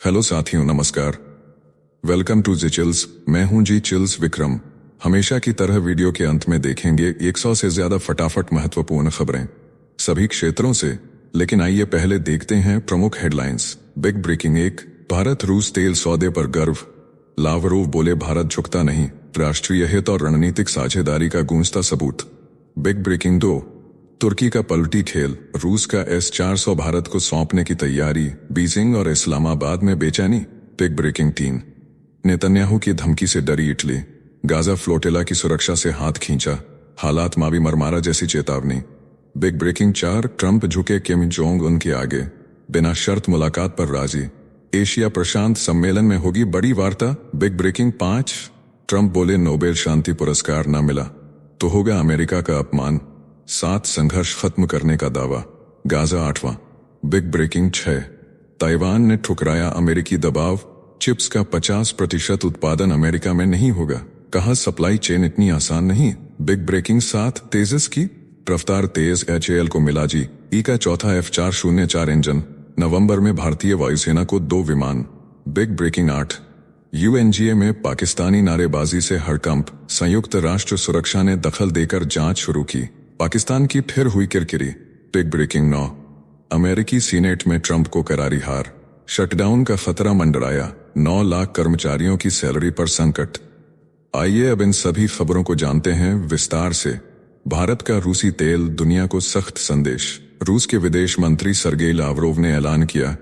Hello साथियों, नमस्कार। Welcome to G Chills. मैं हूं जी चिल्स विक्रम। हमेशा की तरह वीडियो के अंत में देखेंगे 100 से ज्यादा फटाफट महत्वपूर्ण खबरें सभी क्षेत्रों से। लेकिन आइए पहले देखते हैं प्रमुख हेडलाइंस। बिग ब्रेकिंग 1, भारत रूस तेल सौदे पर गर्व। लावरोव बोले भारत झुकता नहीं, राष्ट्रीय हित और रणनीतिक साझेदारी का गूंजता सबूत। बिग ब्रेकिंग 2, तुर्की का पलटी खेल, रूस का S-400 भारत को सौंपने की तैयारी, बीजिंग और इस्लामाबाद में बेचैनी। बिग ब्रेकिंग 3, नेतन्याहू की धमकी से डरी इटली, गाजा फ्लोटिला की सुरक्षा से हाथ खींचा, हालात मावी मरमारा जैसी चेतावनी। बिग ब्रेकिंग 4, ट्रंप झुके किम जोंग उन के आगे, बिना शर्त मुलाकात पर राजी, एशिया प्रशांत सम्मेलन में होगी बड़ी वार्ता। बिग ब्रेकिंग 5, ट्रंप बोले नोबेल शांति पुरस्कार न मिला तो होगा अमेरिका का अपमान, 7 संघर्ष खत्म करने का दावा, गाजा 8वां। बिग ब्रेकिंग 6, ताइवान ने ठुकराया अमेरिकी दबाव, चिप्स का 50% उत्पादन अमेरिका में नहीं होगा, कहा सप्लाई चेन इतनी आसान नहीं। बिग ब्रेकिंग 7, तेजस की रफ्तार तेज, HAL को मिला जी का चौथा F-404 इंजन, नवंबर में भारतीय वायुसेना को 2 विमान। बिग ब्रेकिंग 8, UNGA में पाकिस्तानी नारेबाजी से हड़कंप, संयुक्त राष्ट्र सुरक्षा ने दखल देकर जांच शुरू की, पाकिस्तान की फिर हुई किरकिरी। बिग ब्रेकिंग 9, अमेरिकी सीनेट में ट्रंप को करारी हार, शटडाउन का खतरा मंडराया, 9 लाख कर्मचारियों की सैलरी पर संकट। आइए अब इन सभी खबरों को जानते हैं विस्तार से। भारत का रूसी तेल, दुनिया को सख्त संदेश। रूस के विदेश मंत्री सर्गेई लावरोव ने ऐलान किया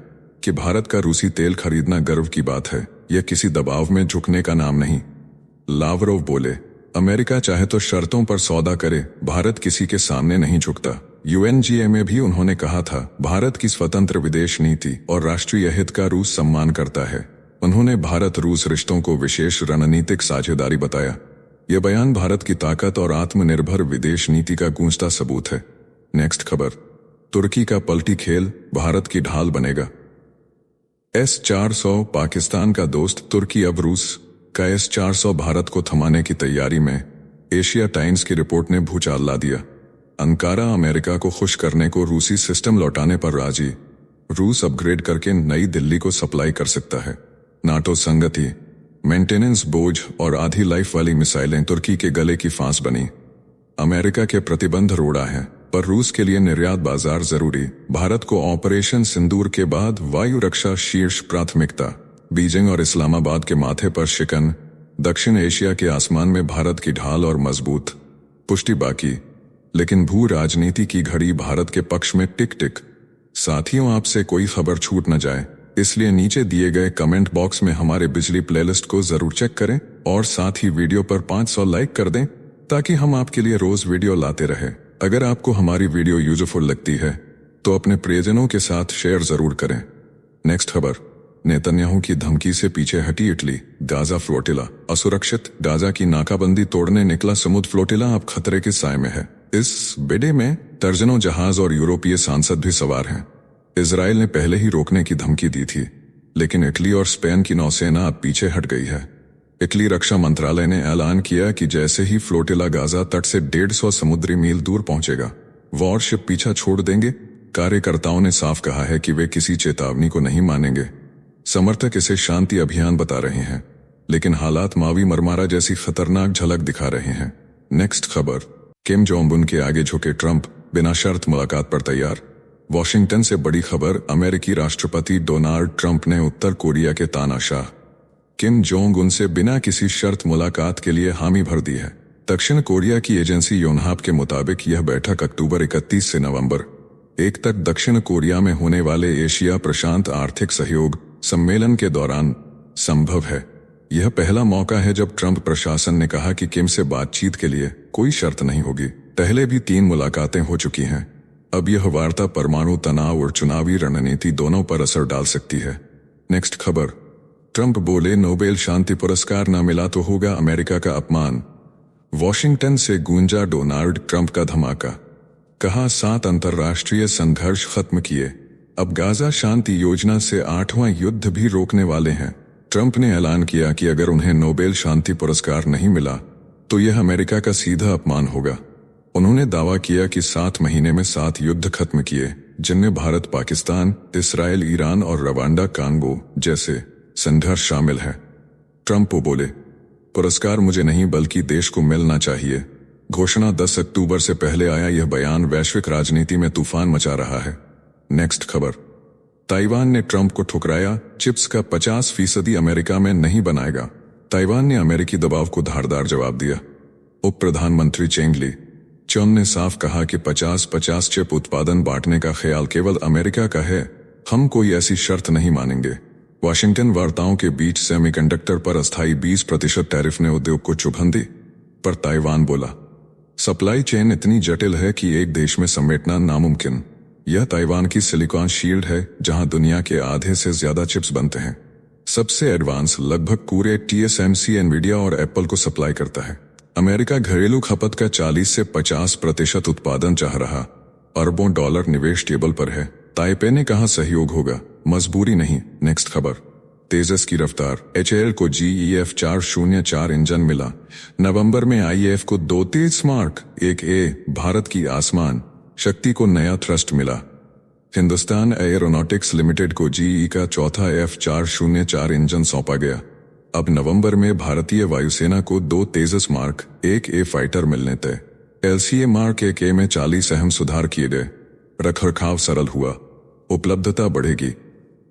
कि भारत का रूसी तेल खरीदना गर्व की बात है, यह किसी दबाव में झुकने का नाम नहीं। लावरोव बोले, अमेरिका चाहे तो शर्तों पर सौदा करे, भारत किसी के सामने नहीं झुकता। UNGA में भी उन्होंने कहा था, भारत की स्वतंत्र विदेश नीति और राष्ट्रीय हित का रूस सम्मान करता है। उन्होंने भारत रूस रिश्तों को विशेष रणनीतिक साझेदारी बताया। यह बयान भारत की ताकत और आत्मनिर्भर विदेश नीति का गूंजता सबूत है। नेक्स्ट खबर, तुर्की का पलटी खेल, भारत की ढाल बनेगा। S-400 पाकिस्तान का दोस्त, तुर्की अब रूस का S-400 भारत को थमाने की तैयारी में, एशिया टाइम्स की रिपोर्ट ने भूचाल ला दिया। अंकारा अमेरिका को खुश करने को रूसी सिस्टम लौटाने पर राजी, रूस अपग्रेड करके नई दिल्ली को सप्लाई कर सकता है। नाटो संगति, मेंटेनेंस बोझ और आधी लाइफ वाली मिसाइलें तुर्की के गले की फांस बनी। अमेरिका के प्रतिबंध रोड़ा है, पर रूस के लिए निर्यात बाजार जरूरी। भारत को ऑपरेशन सिंदूर के बाद वायु रक्षा शीर्ष प्राथमिकता, बीजिंग और इस्लामाबाद के माथे पर शिकन, दक्षिण एशिया के आसमान में भारत की ढाल और मजबूत पुष्टि बाकी, लेकिन भू राजनीति की घड़ी भारत के पक्ष में टिक टिक। साथियों, आपसे कोई खबर छूट न जाए, इसलिए नीचे दिए गए कमेंट बॉक्स में हमारे बिजली प्लेलिस्ट को जरूर चेक करें और साथ ही वीडियो पर 500 लाइक कर दें, ताकि हम आपके लिए रोज वीडियो लाते रहें। अगर आपको हमारी वीडियो यूजफुल लगती है तो अपने प्रियजनों के साथ शेयर जरूर करें। नेक्स्ट खबर, नेतन्याहू की धमकी से पीछे हटी इटली, गाजा फ्लोटिला असुरक्षित, गाजा की नाकाबंदी तोड़ने निकला समुद्र फ्लोटिला अब खतरे के साए में है। इस बेड़े में दर्जनों जहाज और यूरोपीय सांसद भी सवार हैं। इजराइल ने पहले ही रोकने की धमकी दी थी, लेकिन इटली और स्पेन की नौसेना अब पीछे हट गई है। इटली रक्षा मंत्रालय ने ऐलान किया कि जैसे ही फ्लोटिला गाजा तट से 150 समुद्री मील दूर पहुंचेगा, वॉरशिप पीछा छोड़ देंगे। कार्यकर्ताओं ने साफ कहा है कि वे किसी चेतावनी को नहीं मानेंगे। समर्थक इसे शांति अभियान बता रहे हैं, लेकिन हालात मावी मरमारा जैसी खतरनाक झलक दिखा रहे हैं। नेक्स्ट खबर, किम जोंग उन के आगे झुके ट्रंप, बिना शर्त मुलाकात पर तैयार। वॉशिंगटन से बड़ी खबर, अमेरिकी राष्ट्रपति डोनाल्ड ट्रंप ने उत्तर कोरिया के तानाशाह किम जोंग उन से बिना किसी शर्त मुलाकात के लिए हामी भर दी है। दक्षिण कोरिया की एजेंसी योनहाप के मुताबिक यह बैठक अक्टूबर 31 से नवंबर 1 तक दक्षिण कोरिया में होने वाले एशिया प्रशांत आर्थिक सहयोग सम्मेलन के दौरान संभव है। यह पहला मौका है जब ट्रंप प्रशासन ने कहा कि किम से बातचीत के लिए कोई शर्त नहीं होगी। पहले भी 3 मुलाकातें हो चुकी हैं। अब यह वार्ता परमाणु तनाव और चुनावी रणनीति दोनों पर असर डाल सकती है। नेक्स्ट खबर, ट्रंप बोले नोबेल शांति पुरस्कार न मिला तो होगा अमेरिका का अपमान। वॉशिंगटन से गूंजा डोनाल्ड ट्रंप का धमाका, कहा 7 अंतर्राष्ट्रीय संघर्ष खत्म किए, अब गाजा शांति योजना से 8वां युद्ध भी रोकने वाले हैं। ट्रंप ने ऐलान किया कि अगर उन्हें नोबेल शांति पुरस्कार नहीं मिला तो यह अमेरिका का सीधा अपमान होगा। उन्होंने दावा किया कि 7 महीने में 7 युद्ध खत्म किए, जिनमें भारत, पाकिस्तान, इसराइल, ईरान और रवांडा, कांगो जैसे संघर्ष शामिल है। ट्रंप बोले, पुरस्कार मुझे नहीं बल्कि देश को मिलना चाहिए। घोषणा 10 अक्टूबर से पहले आया यह बयान वैश्विक राजनीति में तूफान मचा रहा है। नेक्स्ट खबर, ताइवान ने ट्रंप को ठुकराया, चिप्स का 50% अमेरिका में नहीं बनाएगा। ताइवान ने अमेरिकी दबाव को धारदार जवाब दिया। उप प्रधानमंत्री चेंग ली चोन ने साफ कहा कि 50-50 चिप उत्पादन बांटने का ख्याल केवल अमेरिका का है, हम कोई ऐसी शर्त नहीं मानेंगे। वाशिंगटन वार्ताओं के बीच सेमीकंडक्टर पर अस्थायी 20% टैरिफ ने उद्योग को चुभन दी, पर ताइवान बोला, सप्लाई चेन इतनी जटिल है कि एक देश में समेटना नामुमकिन। यह ताइवान की सिलिकॉन शील्ड है, जहां दुनिया के आधे से ज्यादा चिप्स बनते हैं। सबसे एडवांस लगभग पूरे TSMC, एनवीडिया और एप्पल को सप्लाई करता है। अमेरिका घरेलू खपत का 40 से 50% उत्पादन चाह रहा। अरबों डॉलर निवेश टेबल पर है। ताइपे ने कहा सहयोग होगा, मजबूरी नहीं। नेक्स्ट खबर, तेजस की रफ्तार, HAL को GEF 404 इंजन मिला। नवंबर में IAF को 2 तेज स्मार्ट 1A। भारत की आसमान शक्ति को नया थ्रस्ट मिला। हिंदुस्तान एयरोनॉटिक्स लिमिटेड को GE का चौथा F404 इंजन सौंपा गया। अब नवंबर में भारतीय वायुसेना को 2 तेजस मार्क 1A फाइटर मिलने तय। LCA मार्क 1A में 40 अहम सुधार किए गए। रखरखाव सरल हुआ, उपलब्धता बढ़ेगी।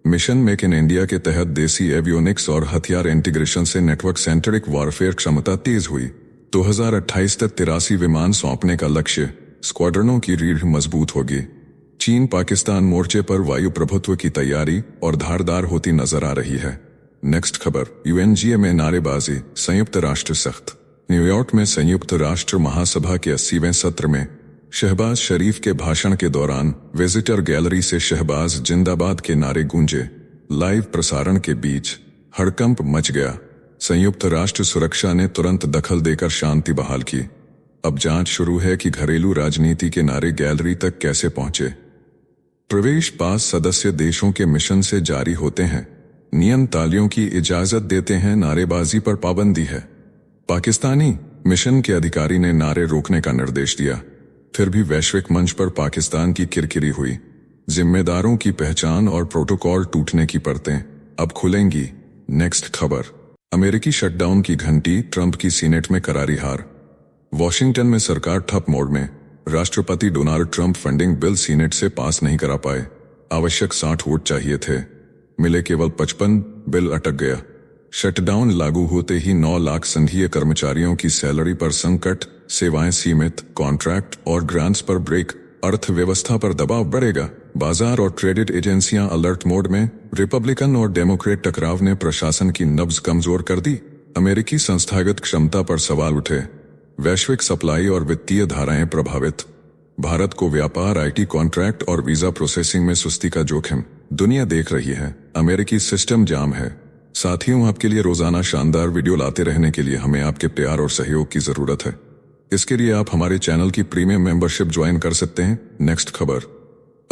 मिशन मेक इन इंडिया के तहत देसी एवियोनिक्स और हथियार इंटीग्रेशन से नेटवर्क सेंट्रिक वॉरफेयर क्षमता तेज हुई। 2028 तक 83 विमान सौंपने का लक्ष्य, स्क्वाड्रनों की रीढ़ मजबूत होगी। चीन पाकिस्तान मोर्चे पर वायु प्रभुत्व की तैयारी और धारदार होती नजर आ रही है। नेक्स्ट खबर, UNGA में नारेबाजी, संयुक्त राष्ट्र सख्त। न्यूयॉर्क में संयुक्त राष्ट्र महासभा के 80वें सत्र में शहबाज शरीफ के भाषण के दौरान विजिटर गैलरी से शहबाज जिंदाबाद के नारे गूंजे। लाइव प्रसारण के बीच हड़कंप मच गया। संयुक्त राष्ट्र सुरक्षा ने तुरंत दखल देकर शांति बहाल की। अब जांच शुरू है कि घरेलू राजनीति के नारे गैलरी तक कैसे पहुंचे। प्रवेश पास सदस्य देशों के मिशन से जारी होते हैं। नियम तालियों की इजाजत देते हैं, नारेबाजी पर पाबंदी है। पाकिस्तानी मिशन के अधिकारी ने नारे रोकने का निर्देश दिया, फिर भी वैश्विक मंच पर पाकिस्तान की किरकिरी हुई। जिम्मेदारों की पहचान और प्रोटोकॉल टूटने की परतें अब खुलेंगी। नेक्स्ट खबर, अमेरिकी शटडाउन की घंटी, ट्रंप की सीनेट में करारी हार। वॉशिंगटन में सरकार ठप मोड में। राष्ट्रपति Donald Trump funding bill senate से पास नहीं करा पाए। आवश्यक 60 वोट चाहिए थे, मिले केवल 55। बिल अटक गया। शटडाउन लागू होते ही 9 लाख संघीय कर्मचारियों की सैलरी पर संकट, सेवाएं सीमित, कॉन्ट्रैक्ट और ग्रांट्स पर ब्रेक। अर्थव्यवस्था पर दबाव बढ़ेगा। बाजार और क्रेडिट एजेंसियां अलर्ट मोड में। रिपब्लिकन और डेमोक्रेट टकराव ने प्रशासन की नब्ज कमजोर कर दी। अमेरिकी संस्थागत क्षमता पर सवाल उठे। वैश्विक सप्लाई और वित्तीय धाराएं प्रभावित। भारत को व्यापार, IT कॉन्ट्रैक्ट और वीजा प्रोसेसिंग में सुस्ती का जोखिम। दुनिया देख रही है, अमेरिकी सिस्टम जाम है। साथियों, आपके लिए रोजाना शानदार वीडियो लाते रहने के लिए हमें आपके प्यार और सहयोग की जरूरत है। इसके लिए आप हमारे चैनल की प्रीमियम मेंबरशिप ज्वाइन कर सकते हैं। नेक्स्ट खबर,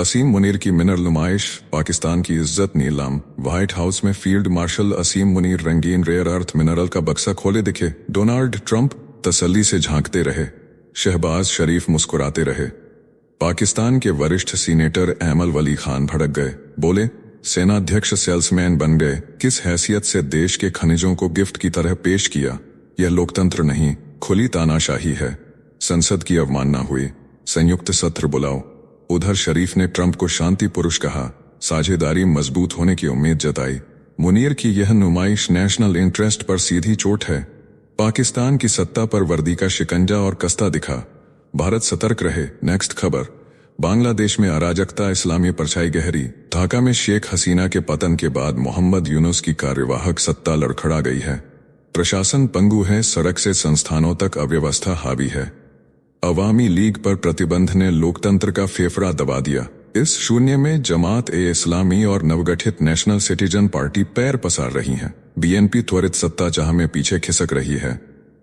असीम मुनीर की मिनरल नुमाइश, पाकिस्तान की इज्जत नीलाम। व्हाइट हाउस में फील्ड मार्शल असीम मुनीर रंगीन रेयर अर्थ मिनरल का बक्सा खोले दिखे। डोनाल्ड ट्रंप तसल्ली से झांकते रहे। शहबाज शरीफ मुस्कुराते रहे। पाकिस्तान के वरिष्ठ सीनेटर ऐमल वली खान भड़क गए, बोले सेनाध्यक्ष सेल्समैन बन गए। किस हैसियत से देश के खनिजों को गिफ्ट की तरह पेश किया। यह लोकतंत्र नहीं, खुली तानाशाही है। संसद की अवमानना हुई। संयुक्त सत्र बुलाओ। उधर शरीफ ने ट्रंप को शांति पुरुष कहा। साझेदारी मजबूत होने की उम्मीद जताई। मुनीर की यह नुमाइश नेशनल इंटरेस्ट पर सीधी चोट है। पाकिस्तान की सत्ता पर वर्दी का शिकंजा और कसता दिखा। भारत सतर्क रहे। नेक्स्ट खबर, बांग्लादेश में अराजकता, इस्लामी परछाई गहरी। ढाका में शेख हसीना के पतन के बाद मोहम्मद यूनुस की कार्यवाहक सत्ता लड़खड़ा गई है। प्रशासन पंगु है, सड़क से संस्थानों तक अव्यवस्था हावी है। अवामी लीग पर प्रतिबंध ने लोकतंत्र का फेफड़ा दबा दिया। इस शून्य में जमात-ए-इस्लामी और नवगठित नेशनल सिटीजन पार्टी पैर पसार रही हैं। BNP त्वरित सत्ता चाह में पीछे खिसक रही है।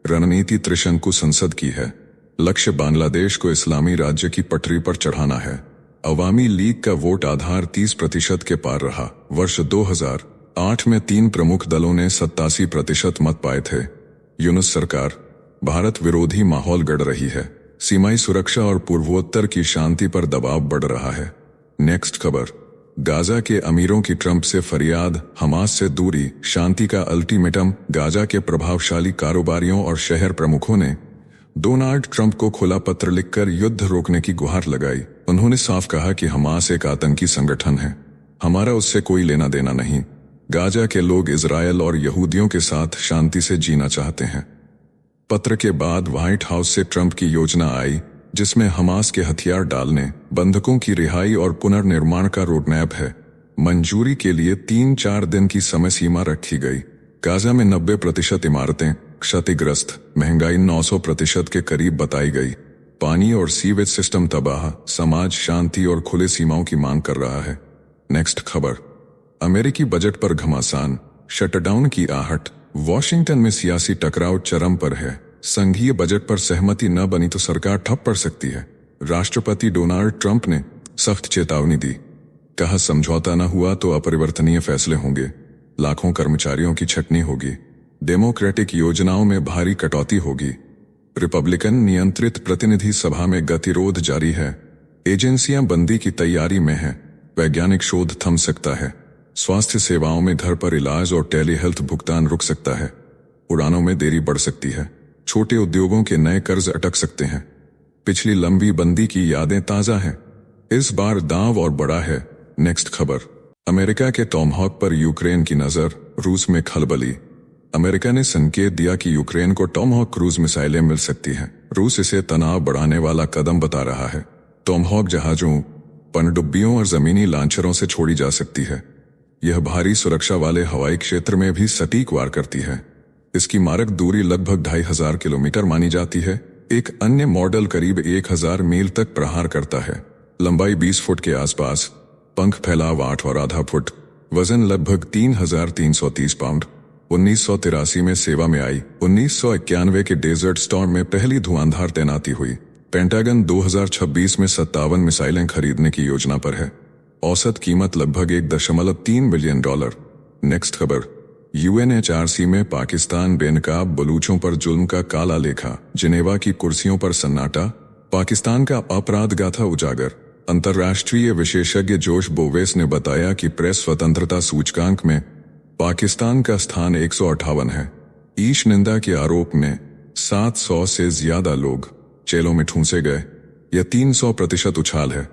रणनीति त्रिशंकु संसद की है। लक्ष्य बांग्लादेश को इस्लामी राज्य की पटरी पर चढ़ाना है। अवामी लीग का वोट आधार 30% के पार रहा। वर्ष 2008 में 3 प्रमुख दलों ने 87% मत पाए थे। यूनुस सरकार भारत विरोधी माहौल गढ़ रही है। सीमाई सुरक्षा और पूर्वोत्तर की शांति पर दबाव बढ़ रहा है। नेक्स्ट खबर, गाजा के अमीरों की ट्रंप से फरियाद, हमास से दूरी, शांति का अल्टीमेटम। गाजा के प्रभावशाली कारोबारियों और शहर प्रमुखों ने डोनाल्ड ट्रंप को खुला पत्र लिखकर युद्ध रोकने की गुहार लगाई। उन्होंने साफ कहा कि हमास एक आतंकी संगठन है, हमारा उससे कोई लेना देना नहीं। गाजा के लोग इजरायल और यहूदियों के साथ शांति से जीना चाहते हैं। पत्र के बाद व्हाइट हाउस से ट्रंप की योजना आई, जिसमें हमास के हथियार डालने, बंधकों की रिहाई और पुनर्निर्माण का रोडमैप है। मंजूरी के लिए 3-4 दिन की समय सीमा रखी गई। गाजा में 90% इमारतें क्षतिग्रस्त, महंगाई 900% के करीब बताई गई, पानी और सीवेज सिस्टम तबाह, समाज शांति और खुले सीमाओं की मांग कर रहा है। नेक्स्ट खबर, अमेरिकी बजट पर घमासान, शटडाउन की आहट। वॉशिंगटन में सियासी टकराव चरम पर है। संघीय बजट पर सहमति न बनी तो सरकार ठप पड़ सकती है। राष्ट्रपति डोनाल्ड ट्रंप ने सख्त चेतावनी दी, कहा समझौता न हुआ तो अपरिवर्तनीय फैसले होंगे, लाखों कर्मचारियों की छटनी होगी, डेमोक्रेटिक योजनाओं में भारी कटौती होगी। रिपब्लिकन नियंत्रित प्रतिनिधि सभा में गतिरोध जारी है। एजेंसियां बंदी की तैयारी में हैं। वैज्ञानिक शोध थम सकता है। स्वास्थ्य सेवाओं में घर पर इलाज और टेली हेल्थ भुगतान रुक सकता है। उड़ानों में देरी बढ़ सकती है। छोटे उद्योगों के नए कर्ज अटक सकते हैं। पिछली लंबी बंदी की यादें ताजा हैं। इस बार दांव और बड़ा है। नेक्स्ट खबर, अमेरिका के टॉमहॉक पर यूक्रेन की नजर, रूस में खलबली। अमेरिका ने संकेत दिया कि यूक्रेन को टॉमहॉक क्रूज मिसाइलें मिल सकती हैं। रूस इसे तनाव बढ़ाने वाला कदम बता रहा है। टॉमहॉक जहाजों, पनडुब्बियों और जमीनी लांचरों से छोड़ी जा सकती है। यह भारी सुरक्षा वाले हवाई क्षेत्र में भी सटीक वार करती है। इसकी मारक दूरी लगभग 2500 किलोमीटर मानी जाती है। एक अन्य मॉडल करीब 1000 मील तक प्रहार करता है। लंबाई 20 फुट के आसपास, पंख फैलाव 8.5 फुट, वजन लगभग 3330 पाउंड। 1983 में सेवा में आई। 1991 के डेजर्ट स्टॉर्म में पहली धुआंधार तैनाती हुई। पेंटागन 2026 में 57 मिसाइलें खरीदने की योजना पर है। औसत कीमत लगभग $1.3 बिलियन। नेक्स्ट खबर, UNHRC में पाकिस्तान बेनकाब बलूचों पर जुल्म का काला लेखा। जिनेवा की कुर्सियों पर सन्नाटा, पाकिस्तान का अपराध गाथा उजागर। अंतर्राष्ट्रीय विशेषज्ञ जोश बोवेस ने बताया कि प्रेस स्वतंत्रता सूचकांक में पाकिस्तान का स्थान 158 है। ईश निंदा के आरोप में 700 से ज्यादा लोग जेलों में ठूंसे गए। यह 300% उछाल है।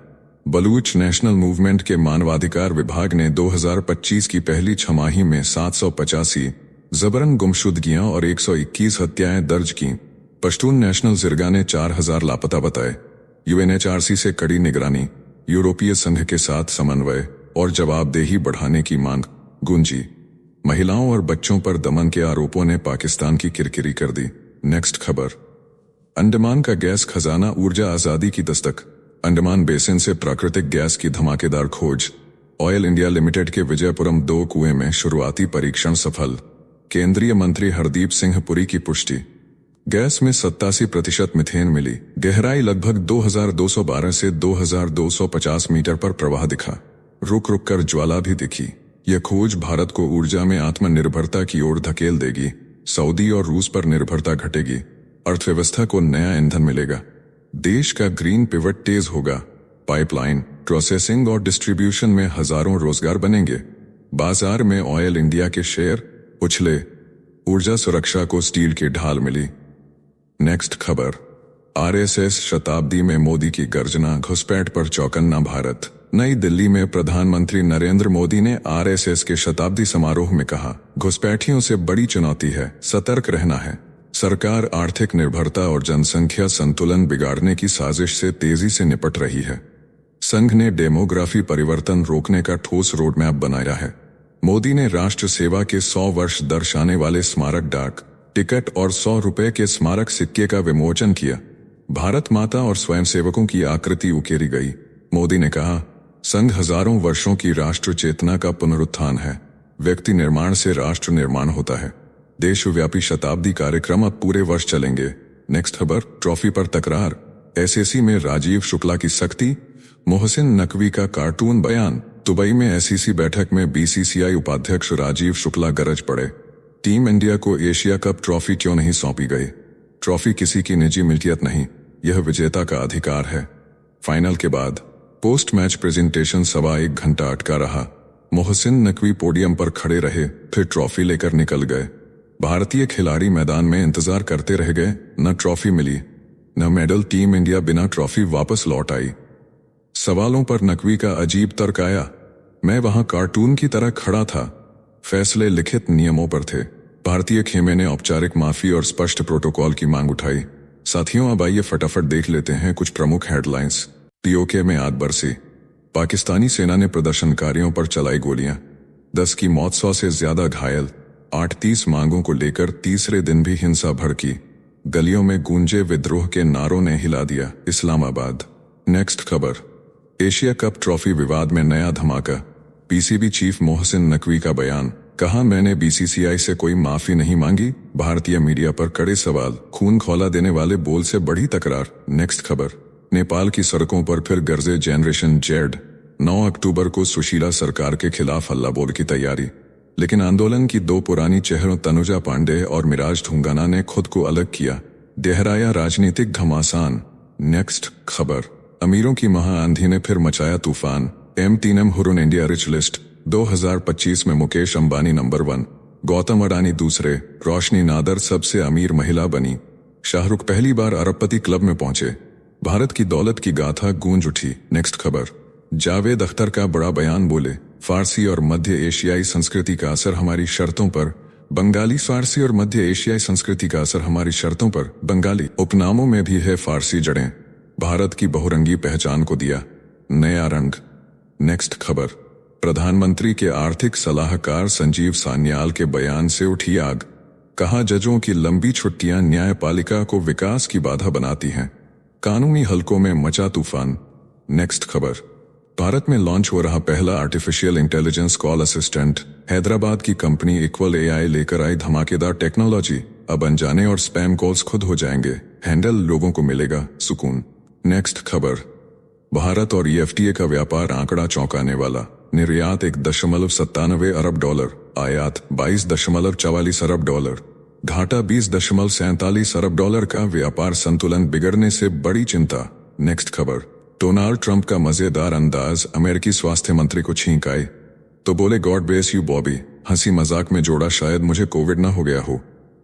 बलूच नेशनल मूवमेंट के मानवाधिकार विभाग ने 2025 की पहली छमाही में 785 जबरन गुमशुदगियां और 121 हत्याएं दर्ज की। पश्तून नेशनल जिरगा ने 4000 लापता बताए। UNHRC से कड़ी निगरानी, यूरोपीय संघ के साथ समन्वय और जवाबदेही बढ़ाने की मांग गूंजी। महिलाओं और बच्चों पर दमन के आरोपों ने पाकिस्तान की किरकिरी कर दी। नेक्स्ट खबर, अंडमान का गैस खजाना, ऊर्जा आजादी की दस्तक। अंडमान बेसिन से प्राकृतिक गैस की धमाकेदार खोज। ऑयल इंडिया लिमिटेड के विजयपुरम 2 कुएं में शुरुआती परीक्षण सफल। केंद्रीय मंत्री हरदीप सिंह पुरी की पुष्टि। गैस में 87% मिथेन मिली। गहराई लगभग 2212 से 2250 मीटर पर प्रवाह दिखा। रुक रुक कर ज्वाला भी दिखी। यह खोज भारत को ऊर्जा में आत्मनिर्भरता की ओर धकेल देगी। सऊदी और रूस पर निर्भरता घटेगी। अर्थव्यवस्था को नया ईंधन मिलेगा। देश का ग्रीन पिवट तेज होगा। पाइपलाइन, प्रोसेसिंग और डिस्ट्रीब्यूशन में हजारों रोजगार बनेंगे। बाजार में ऑयल इंडिया के शेयर उछले। ऊर्जा सुरक्षा को स्टील की ढाल मिली। नेक्स्ट खबर, RSS शताब्दी में मोदी की गर्जना, घुसपैठ पर चौकन्ना भारत। नई दिल्ली में प्रधानमंत्री नरेंद्र मोदी ने RSS के शताब्दी समारोह में कहा, घुसपैठियों से बड़ी चुनौती है, सतर्क रहना है। सरकार आर्थिक निर्भरता और जनसंख्या संतुलन बिगाड़ने की साजिश से तेजी से निपट रही है। संघ ने डेमोग्राफी परिवर्तन रोकने का ठोस रोडमैप बनाया है। मोदी ने राष्ट्र सेवा के 100 वर्ष दर्शाने वाले स्मारक डाक टिकट और 100 रुपए के स्मारक सिक्के का विमोचन किया। भारत माता और स्वयंसेवकों की आकृति उकेरी गई। मोदी ने कहा, संघ हजारों वर्षों की राष्ट्र चेतना का पुनरुत्थान है। व्यक्ति निर्माण से राष्ट्र निर्माण होता है। देशव्यापी शताब्दी कार्यक्रम अब पूरे वर्ष चलेंगे। नेक्स्ट खबर, ट्रॉफी पर तकरार। SEC में राजीव शुक्ला की सख्ती, मोहसिन नकवी का कार्टून बयान। दुबई में SEC बैठक में BCCI उपाध्यक्ष राजीव शुक्ला गरज पड़े। टीम इंडिया को एशिया कप ट्रॉफी क्यों नहीं सौंपी गई? ट्रॉफी किसी की निजी मिल्कियत नहीं, यह विजेता का अधिकार है। फाइनल के बाद पोस्ट मैच प्रेजेंटेशन 1.25 घंटा अटका रहा। मोहसिन नकवी पोडियम पर खड़े रहे, फिर ट्रॉफी लेकर निकल गए। भारतीय खिलाड़ी मैदान में इंतजार करते रह गए। न ट्रॉफी मिली न मेडल। टीम इंडिया बिना ट्रॉफी वापस लौट आई। सवालों पर नकवी का अजीब तर्क आया, मैं वहां कार्टून की तरह खड़ा था। फैसले लिखित नियमों पर थे। भारतीय खेमे ने औपचारिक माफी और स्पष्ट प्रोटोकॉल की मांग उठाई। साथियों, अब आइए फटाफट देख लेते हैं कुछ प्रमुख हेडलाइंस। पीओके में आग बरसी। पाकिस्तानी सेना ने प्रदर्शनकारियों पर चलाई गोलियां। 10 की मौत, 100 से ज्यादा घायल। 38 मांगों को लेकर तीसरे दिन भी हिंसा भड़की। गलियों में गूंजे विद्रोह के नारों ने हिला दिया इस्लामाबाद। नेक्स्ट खबर, एशिया कप ट्रॉफी विवाद में नया धमाका। पीसीबी चीफ मोहसिन नकवी का बयान, कहा मैंने बीसीसीआई से कोई माफी नहीं मांगी। भारतीय मीडिया पर कड़े सवाल। खून खौला देने वाले बोल से बढ़ी तकरार। नेक्स्ट खबर, नेपाल की सड़कों पर फिर गरजे जनरेशन जेड। 9 अक्टूबर को सुशीला सरकार के खिलाफ हल्ला बोल की तैयारी, लेकिन आंदोलन की 2 पुरानी चेहरों तनुजा पांडे और मिराज ढुंगाना ने खुद को अलग किया। दोहराया राजनीतिक घमासान। नेक्स्ट खबर, अमीरों की महाआंधी ने फिर मचाया तूफान। M3M Hurun India rich list 2025 में मुकेश अंबानी नंबर 1, गौतम अडानी दूसरे, रोशनी नादर सबसे अमीर महिला बनी। शाहरुख पहली बार अरबपति क्लब में पहुंचे। भारत की दौलत की गाथा गूंज उठी। नेक्स्ट खबर, जावेद अख्तर का बड़ा बयान, बोले फारसी और मध्य एशियाई संस्कृति का असर हमारी शर्तों पर। बंगाली, फारसी और मध्य एशियाई संस्कृति का असर हमारी शर्तों पर। बंगाली उपनामों में भी है फारसी जड़ें। भारत की बहुरंगी पहचान को दिया नया रंग। नेक्स्ट खबर, प्रधानमंत्री के आर्थिक सलाहकार संजीव सान्याल के बयान से उठी आग। कहा जजों की लंबी छुट्टियां न्यायपालिका को विकास की बाधा बनाती हैं। कानूनी हलकों में मचा तूफान। नेक्स्ट खबर, भारत में लॉन्च हो रहा पहला artificial intelligence call assistant. Hyderabad की कंपनी इक्वल AI लेकर आई धमाकेदार टेक्नोलॉजी। अब अनजाने और स्पैम कॉल्स खुद हो जाएंगे हैंडल, लोगों को मिलेगा सुकून। नेक्स्ट खबर, भारत और EFTA का व्यापार आंकड़ा चौंकाने वाला। निर्यात $1.97 अरब, आयात $22.44 अरब, घाटा $20.47 अरब का। व्यापार संतुलन बिगड़ने से बड़ी चिंता। नेक्स्ट खबर, डोनाल्ड ट्रंप का मजेदार अंदाज, अमेरिकी स्वास्थ्य मंत्री को छींक आई तो बोले गॉड ब्लेस यू बॉबी। हंसी मजाक में जोड़ा शायद मुझे कोविड ना हो गया हो।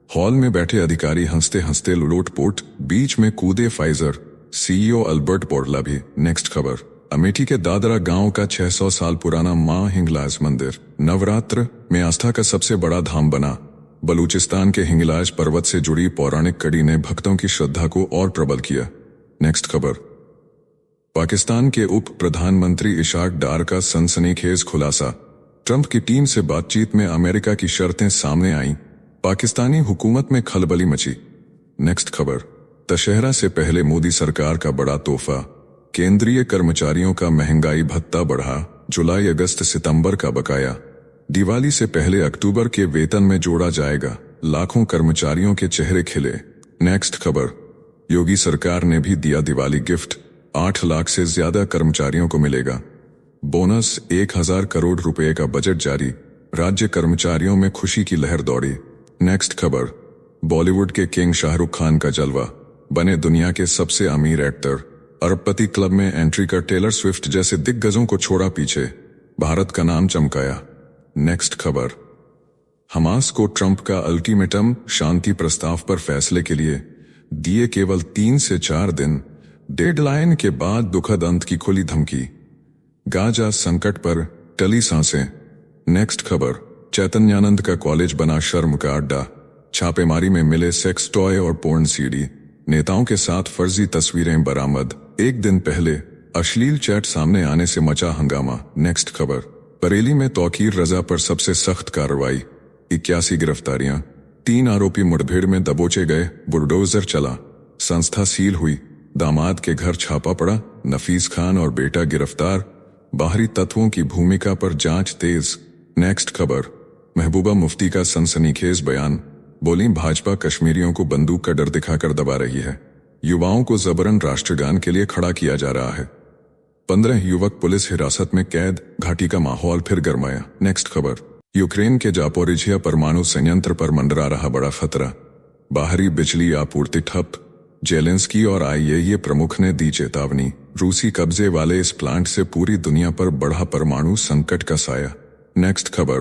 हॉल में बैठे अधिकारी हंसते हंसते लोटपोट, बीच में कूदे फाइजर CEO अल्बर्ट पोर्ला भी। नेक्स्ट खबर, अमेठी के दादरा गांव का 600 साल पुराना मां हिंगलाज मंदिर नवरात्र में आस्था का सबसे बड़ा धाम बना। बलूचिस्तान के हिंगलाज पर्वत से जुड़ी पौराणिक कड़ी ने भक्तों की श्रद्धा को और प्रबल किया। नेक्स्ट खबर, पाकिस्तान के उप प्रधानमंत्री इशाक डार का सनसनीखेज खुलासा। ट्रंप की टीम से बातचीत में अमेरिका की शर्तें सामने आईं। पाकिस्तानी हुकूमत में खलबली मची। नेक्स्ट खबर, दशहरा से पहले मोदी सरकार का बड़ा तोहफा। केंद्रीय कर्मचारियों का महंगाई भत्ता बढ़ा। जुलाई, अगस्त, सितंबर का बकाया दिवाली से पहले अक्टूबर के वेतन में जोड़ा जाएगा। लाखों कर्मचारियों के चेहरे खिले। नेक्स्ट खबर, योगी सरकार ने भी दिया दिवाली गिफ्ट। 8 लाख से ज्यादा कर्मचारियों को मिलेगा बोनस। 1000 करोड़ रुपए का बजट जारी। राज्य कर्मचारियों में खुशी की लहर दौड़ी। नेक्स्ट खबर, बॉलीवुड के किंग शाहरुख खान का जलवा, बने दुनिया के सबसे अमीर एक्टर। अरबपति क्लब में एंट्री कर टेलर स्विफ्ट जैसे दिग्गजों को छोड़ा पीछे। भारत का नाम चमकाया। नेक्स्ट खबर, हमास को ट्रंप का अल्टीमेटम, शांति प्रस्ताव पर फैसले के लिए दिए केवल 3 से 4 दिन। डेडलाइन के बाद दुखद अंत की खुली धमकी। गाजा संकट पर टली सांसें। नेक्स्ट खबर, चैतन्यानंद का कॉलेज बना शर्म का अड्डा। छापेमारी में मिले सेक्स टॉय और पोर्न CD। नेताओं के साथ फर्जी तस्वीरें बरामद। एक दिन पहले अश्लील चैट सामने आने से मचा हंगामा। नेक्स्ट खबर, बरेली में तौकीर रजा पर सबसे सख्त कार्रवाई। 81 गिरफ्तारियां। 3 आरोपी मुठभेड़ में दबोचे गए। बुलडोजर चला। संस्था सील हुई। दामाद के घर छापा पड़ा। नफीस खान और बेटा गिरफ्तार। बाहरी तत्वों की भूमिका पर जांच तेज। नेक्स्ट खबर, महबूबा मुफ्ती का सनसनीखेज बयान। बोली भाजपा कश्मीरियों को बंदूक का डर दिखाकर दबा रही है। युवाओं को जबरन राष्ट्रगान के लिए खड़ा किया जा रहा है। 15 युवक पुलिस हिरासत में कैद। घाटी का माहौल फिर गरमाया। नेक्स्ट खबर, यूक्रेन के जापोरिझिया परमाणु संयंत्र पर मंडरा रहा बड़ा खतरा। बाहरी बिजली आपूर्ति ठप। जेलेंस्की और IAEA प्रमुख ने दी चेतावनी। रूसी कब्जे वाले इस प्लांट से पूरी दुनिया पर बढ़ा परमाणु संकट का साया। नेक्स्ट खबर,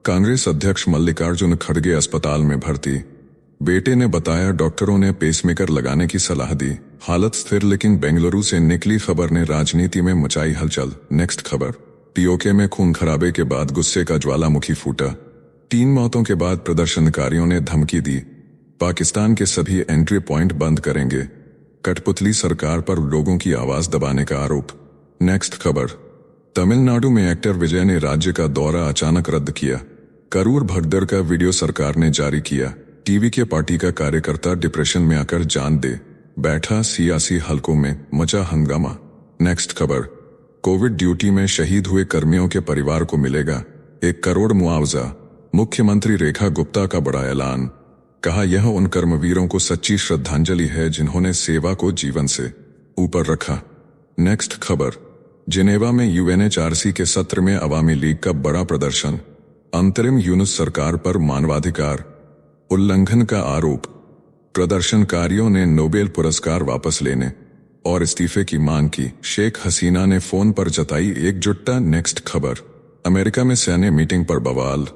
कांग्रेस अध्यक्ष मल्लिकार्जुन खड़गे अस्पताल में भर्ती, बेटे ने बताया डॉक्टरों ने पेसमेकर लगाने की सलाह दी, हालत स्थिर लेकिन बेंगलुरु से निकली खबर ने राजनीति में मचाई हलचल। नेक्स्ट खबर, पीओके में खून खराबे के बाद गुस्से का ज्वालामुखी फूटा, 3 मौतों के बाद प्रदर्शनकारियों ने धमकी दी, पाकिस्तान के सभी एंट्री पॉइंट बंद करेंगे, कठपुतली सरकार पर लोगों की आवाज दबाने का आरोप। नेक्स्ट खबर, तमिलनाडु में एक्टर विजय ने राज्य का दौरा अचानक रद्द किया, करूर भगदड़ का वीडियो सरकार ने जारी किया, टीवी के पार्टी का कार्यकर्ता डिप्रेशन में आकर जान दे बैठा, सियासी हलकों में मचा हंगामा। नेक्स्ट खबर, कोविड ड्यूटी में शहीद हुए कर्मियों के परिवार को मिलेगा 1 करोड़ मुआवजा, मुख्यमंत्री रेखा गुप्ता का बड़ा ऐलान, कहा यह उन कर्मवीरों को सच्ची श्रद्धांजलि है जिन्होंने सेवा को जीवन से ऊपर रखा। नेक्स्ट खबर, जिनेवा में यूएनएचआरसी के सत्र में अवामी लीग का बड़ा प्रदर्शन, अंतरिम यूनुस सरकार पर मानवाधिकार उल्लंघन का आरोप, प्रदर्शनकारियों ने नोबेल पुरस्कार वापस लेने और इस्तीफे की मांग की, शेख हसीना ने फोन पर जताई एकजुटता। नेक्स्ट खबर, अमेरिका में सैन्य मीटिंग पर बवाल,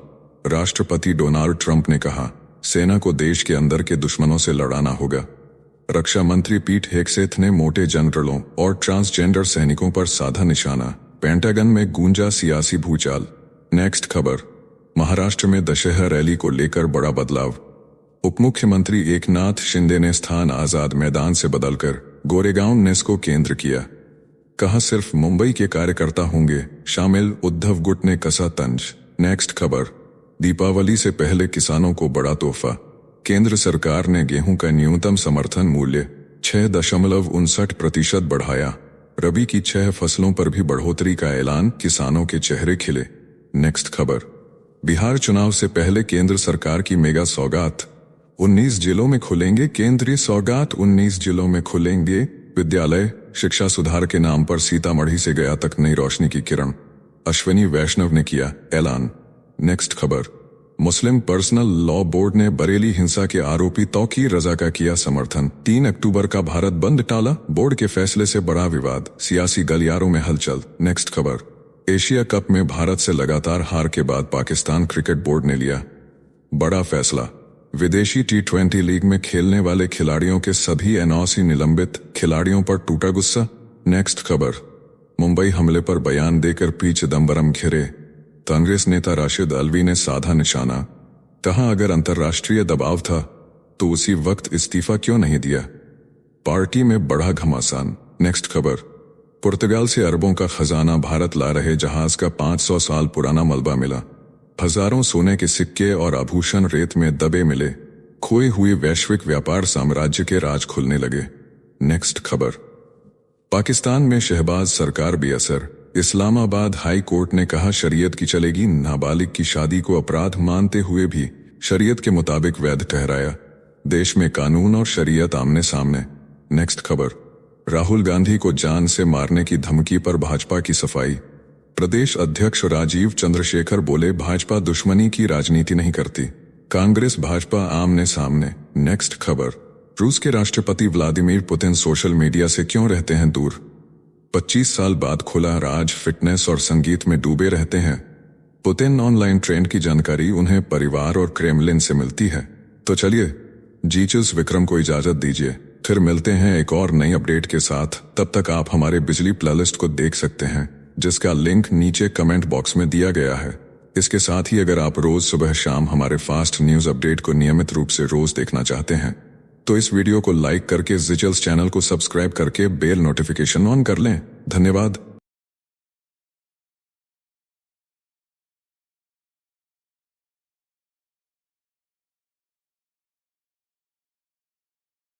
राष्ट्रपति डोनाल्ड ट्रंप ने कहा सेना को देश के अंदर के दुश्मनों से लड़ाना होगा। रक्षा मंत्री पीट हेगसेथ ने मोटे जनरलों और ट्रांसजेंडर सैनिकों पर साधा निशाना, पेंटागन में गूंजा सियासी भूचाल। नेक्स्ट खबर, महाराष्ट्र में दशहरा रैली को लेकर बड़ा बदलाव, उपमुख्यमंत्री एकनाथ शिंदे ने स्थान आजाद मैदान से बदलकर गोरेगांव नेस्को केंद्र किया, कहा सिर्फ मुंबई के कार्यकर्ता होंगे शामिल, उद्धव गुट ने कसा तंज। नेक्स्ट खबर, दीपावली से पहले किसानों को बड़ा तोहफा, केंद्र सरकार ने गेहूं का न्यूनतम समर्थन मूल्य 6.59% बढ़ाया, रबी की 6 फसलों पर भी बढ़ोतरी का ऐलान, किसानों के चेहरे खिले। नेक्स्ट खबर, बिहार चुनाव से पहले केंद्र सरकार की मेगा सौगात, 19 जिलों में खुलेंगे केंद्रीय सौगात, 19 जिलों में खुलेंगे विद्यालय, शिक्षा सुधार के नाम पर सीतामढ़ी से गया तक नई रोशनी की किरण, अश्विनी वैष्णव ने किया ऐलान। नेक्स्ट खबर, मुस्लिम पर्सनल लॉ बोर्ड ने बरेली हिंसा के आरोपी तौकीर रजा का किया समर्थन, 3 अक्टूबर का भारत बंद टाला, बोर्ड के फैसले से बड़ा विवाद, सियासी गलियारों में हलचल। नेक्स्ट खबर, एशिया कप में भारत से लगातार हार के बाद पाकिस्तान क्रिकेट बोर्ड ने लिया बड़ा फैसला, विदेशी T20 लीग में खेलने वाले खिलाड़ियों के सभी NOC निलंबित, खिलाड़ियों पर टूटा गुस्सा। नेक्स्ट खबर, मुंबई हमले पर बयान देकर पी चिदम्बरम घिरे, कांग्रेस नेता राशिद अल्वी ने साधा निशाना, कहा अगर अंतर्राष्ट्रीय दबाव था तो उसी वक्त इस्तीफा क्यों नहीं दिया, पार्टी में बढ़ा घमासान। नेक्स्ट खबर, पुर्तगाल से अरबों का खजाना भारत ला रहे जहाज का 500 साल पुराना मलबा मिला, हजारों सोने के सिक्के और आभूषण रेत में दबे मिले, खोए हुए वैश्विक व्यापार साम्राज्य के राज खुलने लगे। नेक्स्ट खबर, पाकिस्तान में शहबाज सरकार बेअसर, इस्लामाबाद हाई कोर्ट ने कहा शरीयत की चलेगी, नाबालिग की शादी को अपराध मानते हुए भी शरीयत के मुताबिक वैध ठहराया, देश में कानून और शरीयत आमने सामने। नेक्स्ट खबर, राहुल गांधी को जान से मारने की धमकी पर भाजपा की सफाई, प्रदेश अध्यक्ष राजीव चंद्रशेखर बोले भाजपा दुश्मनी की राजनीति नहीं करती, कांग्रेस भाजपा आमने सामने। नेक्स्ट खबर, रूस के राष्ट्रपति व्लादिमीर पुतिन सोशल मीडिया से क्यों रहते हैं दूर, 25 साल बाद खुला राज, फिटनेस और संगीत में डूबे रहते हैं पुतिन, ऑनलाइन ट्रेंड की जानकारी उन्हें परिवार और क्रेमलिन से मिलती है। तो चलिए जीचस विक्रम को इजाजत दीजिए, फिर मिलते हैं एक और नई अपडेट के साथ। तब तक आप हमारे बिजली प्लेलिस्ट को देख सकते हैं जिसका लिंक नीचे कमेंट बॉक्स में दिया गया है। इसके साथ ही अगर आप रोज सुबह शाम हमारे फास्ट न्यूज अपडेट को नियमित रूप से रोज देखना चाहते हैं तो इस वीडियो को लाइक करके जिचल्स चैनल को सब्सक्राइब करके बेल नोटिफिकेशन ऑन कर लें। धन्यवाद।